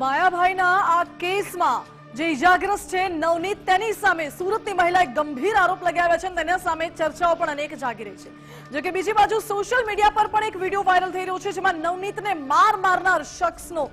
માયાભાઈના આ કેસમાં જે ઇજાગ્રસ્ત છે નવનીત, તેની સામે સુરતની મહિલાએ ગંભીર આરોપ લગાવ્યા છે અને તેના સામે ચર્ચાઓ પણ અનેક જાગી રહી છે। જો કે બીજી બાજુ સોશિયલ મીડિયા પર પણ એક વિડીયો વાયરલ થઈ રહ્યો છે, જેમાં નવનીતને મારનાર શખ્સનો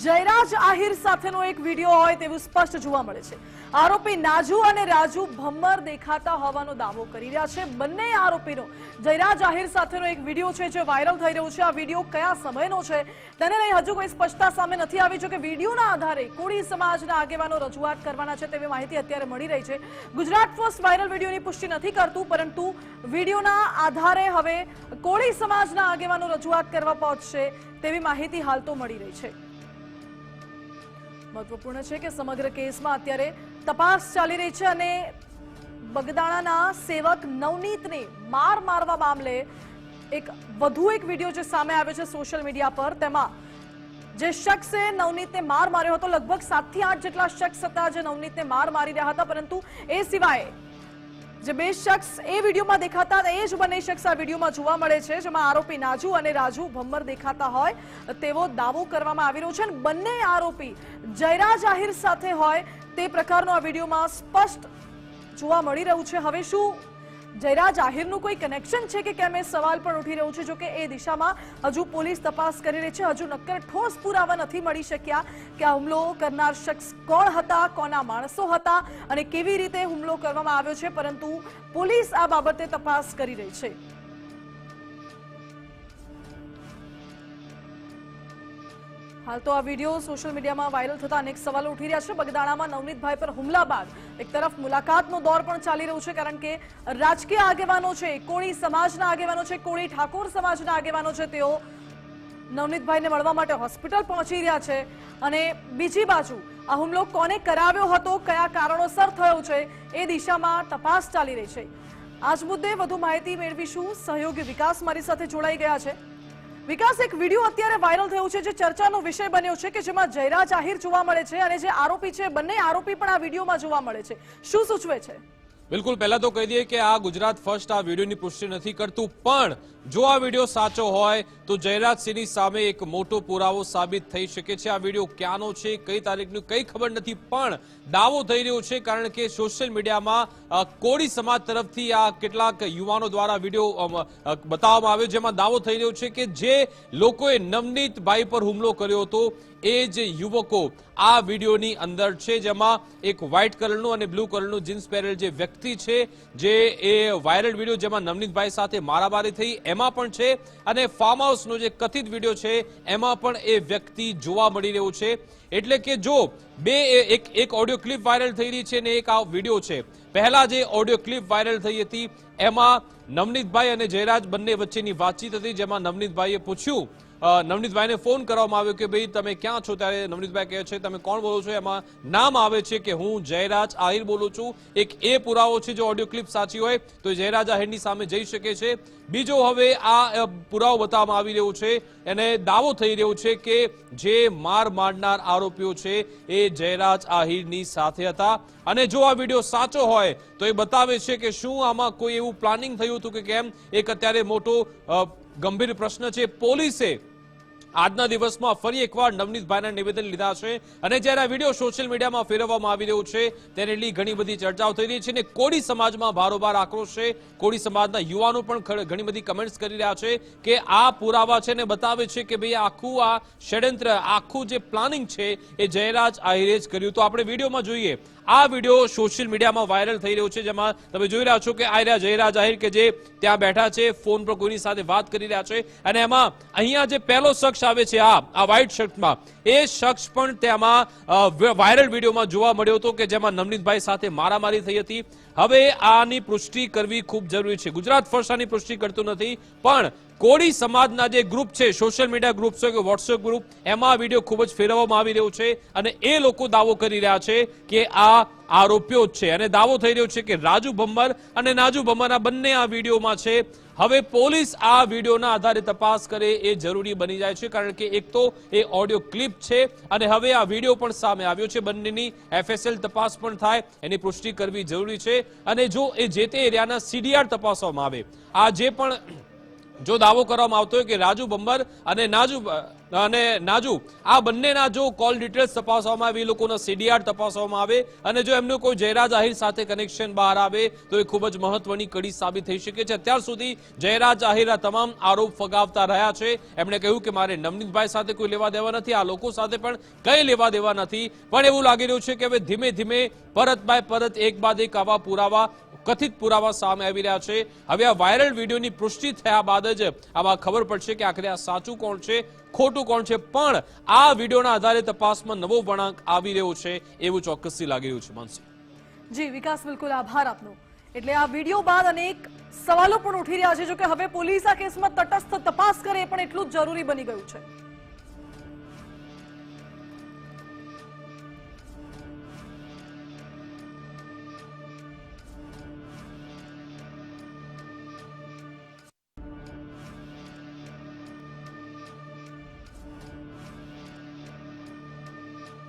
જયરાજ આહિર સાથેનો એક વિડીયો હોય તેવું સ્પષ્ટ જોવા મળે છે। આરોપી નાજુ અને રાજુ ભમ્મર દેખાતા હોવાનો દાવો કરી રહ્યા છે। બંને આરોપીનો જયરાજ આહિર સાથેનો એક વિડીયો છે જે વાયરલ થઈ રહ્યો છે। આ વિડીયો કયા સમયનો છે તેને લઈ હજુ કોઈ સ્પષ્ટતા સામે નથી આવી। જો કે વિડીયોના આધારે કોળી સમાજના આગેવાનો રજૂઆત કરવાના છે તેવી માહિતી અત્યારે મળી રહી છે। ગુજરાત ફર્સ્ટ વાયરલ વિડીયોની પુષ્ટિ નથી કરતું, પરંતુ વિડીયોના આધારે હવે કોળી સમાજના આગેવાનો રજૂઆત કરવા પહોંચશે તેવી માહિતી હાલ તો મળી રહી છે। મહત્વપૂર્ણ છે કે સમગ્ર કેસમાં અત્યારે તપાસ ચાલી રહી છે અને બગદાણાના સેવક નવનીતને મારવા મામલે વધુ એક વિડીયો જે સામે આવ્યો છે સોશિયલ મીડિયા પર, તેમાં જે શખ્સે નવનીતને માર્યો હતો, લગભગ 7 થી 8 જેટલા શખ્સ હતા જે નવનીતને મારી રહ્યા હતા, પરંતુ એ સિવાય જે બે શખ્સ એ વિડીયોમાં દેખાતા એ જ બંને શખ્સ આ વિડીયોમાં જોવા મળે છે, જેમાં આરોપી નાજુ અને રાજુ ભમ્મર દેખાતા હોય તેવો દાવો કરવામાં આવી રહ્યો છે અને બંને આરોપી જયરાજ આહિર સાથે હોય તે પ્રકારનો આ વિડીયોમાં સ્પષ્ટ જોવા મળી રહ્યું છે। હવે શું જયરાજ આહિરનું કોઈ કનેક્શન છે કે કેમ એ સવાલ પણ ઉઠી રહ્યો છે। જો કે એ દિશામાં હજુ પોલીસ તપાસ કરી રહી છે। હજુ નક્કર ઠોસ પુરાવા નથી મળી શક્યા કે આ હુમલો કરનાર શખ્સ કોણ હતા, કોના માણસો હતા અને કેવી રીતે હુમલો કરવામાં આવ્યો છે, પરંતુ પોલીસ આ બાબતે તપાસ કરી રહી છે। હાલ તો આ વિડીયો સોશિયલ મીડિયામાં વાયરલ થતા અનેક સવાલો ઉઠી રહ્યા છે। બગદાણામાં નવનીતભાઈ પર હુમલા બાદ એક તરફ મુલાકાતનો દોર પણ ચાલી રહ્યો છે, કારણ કે રાજકીય આગેવાનો છે, કોળી સમાજના આગેવાનો છે, કોળી ઠાકોર સમાજના આગેવાનો છે, તેઓ નવનીતભાઈને મળવા માટે હોસ્પિટલ પહોંચી રહ્યા છે અને બીજી બાજુ આ હુમલો કોને કરાવ્યો હતો, કયા કારણોસર થયો છે એ દિશામાં તપાસ ચાલી રહી છે। આ જ મુદ્દે વધુ માહિતી મેળવીશું। સહયોગી વિકાસ મારી સાથે જોડાઈ ગયા છે। વિકાસ, એક વિડીયો અત્યારે વાયરલ થયો છે જે ચર્ચાનો વિષય બન્યો છે કે જેમાં જયરાજ આહિર જોવા મળે છે અને જે આરોપી છે બંને આરોપી પણ આ વિડીયોમાં જોવા મળે છે, શું સૂચવે છે? બિલકુલ, પહેલા તો કહી દઈએ કે આ ગુજરાત ફર્સ્ટ આ વિડીયોની પુષ્ટિ નથી કરતું, પણ જો આ વિડીયો સાચો હોય તો જયરાજસિંહની સામે એક મોટો પુરાવો સાબિત થઈ શકે છે। આ વિડીયો ક્યાંનો છે, કઈ તારીખનો કઈ ખબર નથી, પણ દાવો થઈ રહ્યો છે કારણ કે સોશિયલ મીડિયામાં કોળી સમાજ તરફથી આ કેટલાક યુવાનો દ્વારા વિડીયો બતાવવામાં આવ્યો, જેમાં દાવો થઈ રહ્યો છે કે જે લોકોએ નવનીતભાઈ પર હુમલો કર્યો હતો એ જ યુવકો આ વિડીયોની અંદર છે, જેમાં એક વ્હાઇટ કલરનું અને બ્લુ કલરનું જીન્સ પહેરેલ જે વ્યક્તિ છે, જે એ વાયરલ વિડીયો જેમાં નવનીતભાઈ સાથે મારામારી થઈ એમાં પણ છે, અને ફાર્મ હાઉસનો જે કથિત વિડીયો છે એમાં પણ એ વ્યક્તિ જોવા મળી રહ્યો છે। એટલે કે જો એક ઓડિયો ક્લિપ વાયરલ થઈ રહી છે ને એક આ વિડીયો છે, પહેલા જે ઓડિયો ક્લિપ વાયરલ થઈ હતી એમાં નવનીતભાઈ અને જયરાજ બંને વચ્ચેની વાતચીત હતી, જેમાં નવનીતભાઈએ પૂછ્યું, નવનીતભાઈને ફોન કરવામાં આવ્યો કે ભાઈ તમે ક્યાં છો, ત્યારે નવનીતભાઈ કહે છે તમે કોણ બોલો છો, એમાં નામ આવે છે કે હું જયરાજ આહિર બોલું છું। એક એ પુરાવો છે, જો ઓડિયો ક્લિપ સાચી હોય તો જયરાજ આહિરની સામે જઈ શકે છે। બીજો હવે આ પુરાવો બતાવવામાં આવી રહ્યો છે અને દાવો થઈ રહ્યો છે કે જે મારનાર આરોપીઓ છે એ જયરાજ આહિરની સાથે હતા, અને જો આ વિડીયો સાચો હોય તો એ બતાવે છે કે શું આમાં કોઈ એવું પ્લાનિંગ થયું હતું કે કેમ। એક અત્યારે મોટો ગંભીર પ્રશ્ન છે। પોલીસે આજના દિવસમાં ફરી એકવાર નવનીતભાઈના નિવેદન લીધા છે અને જ્યારે આ વિડીયો સોશિયલ મીડિયામાં ફેરવવામાં આવી રહ્યો છે તેને લઈ ઘણી બધી ચર્ચાઓ થઈ રહી છે અને કોળી સમાજમાં ભારોભાર આક્રોશ છે। કોળી સમાજના યુવાનો પણ ઘણી બધી કમેન્ટ્સ કરી રહ્યા છે કે આ પુરાવા છે ને બતાવે છે કે ભાઈ આખું આ ષડયંત્ર, આખું જે પ્લાનિંગ છે એ જયરાજ આહિરે જ કર્યું। તો આપણે વિડીયોમાં જોઈએ, આ વિડીયો સોશિયલ મીડિયામાં વાયરલ થઈ રહ્યો છે, જેમાં તમે જોઈ રહ્યા છો કે આ રહ્યા જયરાજ આહિર કે જે ત્યાં બેઠા છે, ફોન પર કોઈની સાથે વાત કરી રહ્યા છે, અને એમાં અહીંયા જે પહેલો શખ્સ આવે છે આ વ્હાઇટ શર્ટમાં, એ શખ્સ પણ તેમાં વાયરલ વિડીયોમાં જોવા મળ્યો હતો કે જેમાં નવનીતભાઈ સાથે મારામારી થઈ હતી। હવે આની પુષ્ટિ કરવી ખૂબ જરૂરી છે। ગુજરાત ફર્સ્ટ આની પુષ્ટિ કરતું નથી, પણ કોળી સમાજના જે ગ્રુપ છે, સોશિયલ મીડિયા ગ્રુપ છે કે વોટ્સએપ ગ્રુપ, એમાં વિડીયો ખૂબ જ ફેરવવામાં આવી રહ્યો છે અને એ લોકો દાવો કરી રહ્યા છે કે આ આરોપીઓ જ છે, અને દાવો થઈ રહ્યો છે કે રાજુ ભમ્મર અને નાજુ ભમ્મરના બંને આ વિડીયોમાં છે। હવે પોલીસ આ વિડીયોના આધારે તપાસ કરે એ જરૂરી બની જાય છે, કારણ કે એક તો એ ઓડિયો ક્લિપ છે અને હવે આ વિડીયો પણ સામે આવ્યો છે, બંનેની FSL તપાસ પણ થાય, એની પુષ્ટિ કરવી જરૂરી છે। અને જો એ જે તે એરિયાના CDR તપાસવામાં આવે, આ જે પણ જો દાવો કરવામાં આવતો હોય કે રાજુ ભમ્મર અને નાજુ અને નાજુ આ બંનેના જો કોલ ડિટેલ્સ તપાસવામાં આવે, એ લોકોના CDR તપાસવામાં આવે અને જો એમનું કોઈ જયરાજ આહિર સાથે કનેક્શન બહાર આવે તો એ ખૂબ જ મહત્વની કડી સાબિત થઈ શકે છે. અત્યાર સુધી જયરાજ આહિર આ તમામ આરોપ ફગાવતા રહ્યા છે. એમણે કહ્યું કે મારે નવનીતભાઈ સાથે કોઈ લેવા દેવા નથી, આ લોકો સાથે પણ કંઈ લેવા દેવા નથી. પણ એવું લાગી રહ્યું છે કે હવે ધીમે ધીમે પરત બાય પરત એક બાદ એક આવા પુરાવા, કથિત પુરાવા સામે આવી રહ્યા છે. હવે આ વાયરલ વિડીયોની પુષ્ટિ થયા બાદ જ આમાં ખબર પડશે કે આખરે આ સાચું કોણ છે, ખોટું કોણ છે. પણ આ વિડીયોના આધારે તપાસમાં નવો વળાંક આવી રહ્યો છે એવું ચોક્કસથી લાગી રહ્યું છે. માનસી જી વિકાસ, બિલકુલ આભાર આપનો. એટલે આ વિડીયો બાદ અનેક સવાલો પણ ઉઠી રહ્યા છે, જો કે હવે પોલીસ આ કેસમાં તટસ્થ તપાસ કરે એ પણ એટલું જ જરૂરી બની ગયું છે.